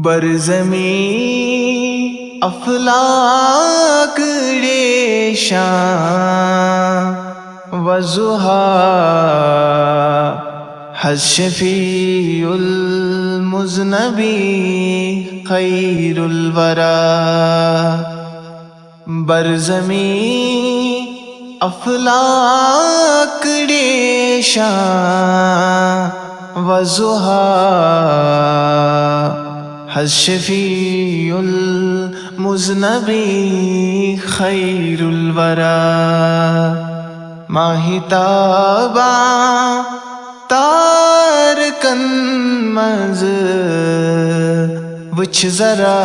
बरज़मी अफलाक रेशां वज़ुहा हश्शफ़ीउल मुज़नबी खैरुल वरा। बरज़मी अफलाक रेशां वज़ुहा हश्शफ़ीउल मुज़नबी खैरुल वरा। माहिताबा तारकन मज़ वुछ ज़रा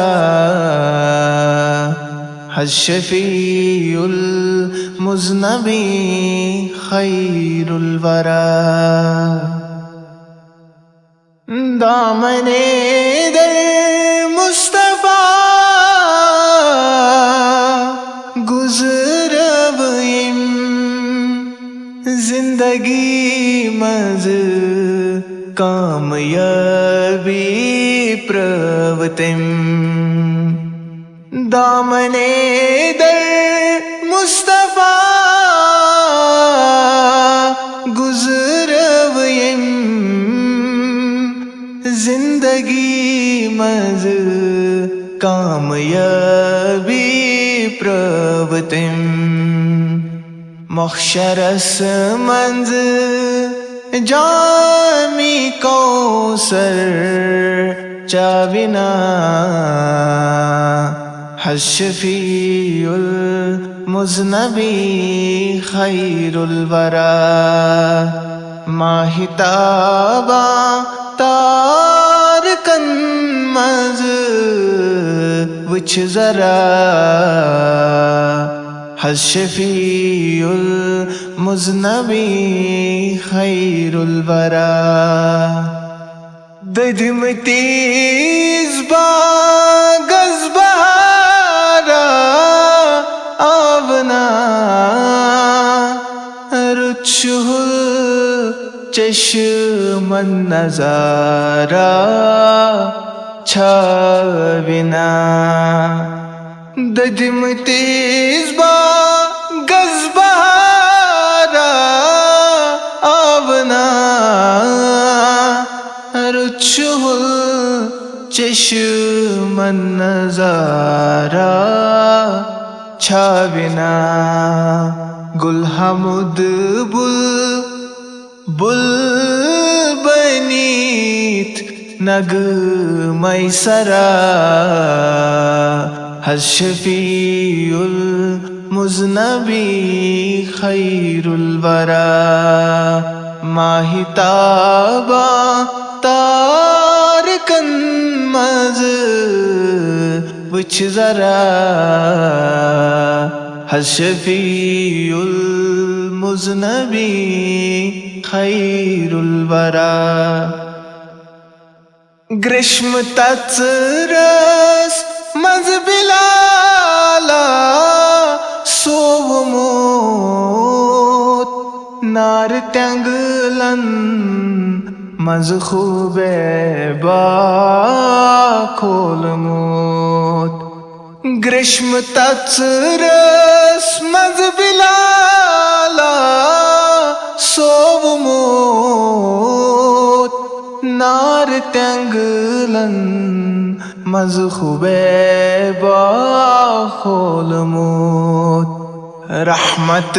हश्शफ़ीउल मुज़नबी खैरुल वरा। दामने दर मुस्तफ़ा गुज़रब इम जिंदगी मज़ कामयाबी प्रवतिम। दामने दर मुस्तफ़ा गुज़रब इम जिंदगी मज़ कामयाबी प्रवतिम। मख़शरस मंज़ जामी कौसर चाबिना हश्शफ़ीउल मुज़नबी खैरुल वरा। माहिताबा तारकन मज़ वुछ ज़रा हश्शफ़ीउल मुज़नबी खैरुल वरा। ददिमती ज़बा गज़बहारा आवना रुचहुल चश्मन नज़ारा छाविना। ददिमती ज़बा गज़बहारा आवना रुचहुल चश्मन नज़ारा छाविना। गुलहमुद बुल बनीत नगमय सरा हश्शफ़ीउल मुज़नबी खैरुल वरा। माहिताबा तारकन मज़ वुछ ज़रा हश्शफ़ीउल मुज़नबी खैरुल वरा। ग्रीष्म तत्सरस मज़ बिलाला सोवमोत नार त्यांगलन मज़ खूबे बा खोलमोत। ग्रीष्म तत्सरस मज़ बिलाला सोवमोत नार त्यांगलन मज़ खूबे बा खोलमोत। रहमत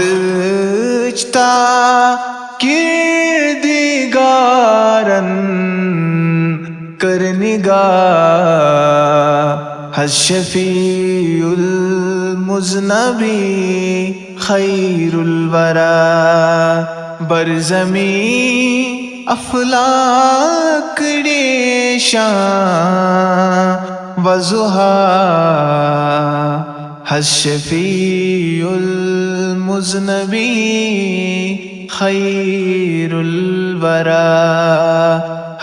ता किरदिगारन करनिगा हश्शफ़ीउल मुज़नबी खैरुल वरा। बरज़मी अफलाक रेशां वज़ुहा हश्शफ़ीउल मुज़नबी खैरुल वरा।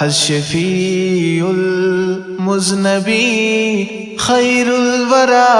हश्शफ़ीउल मुज़नबी खैरुल वरा।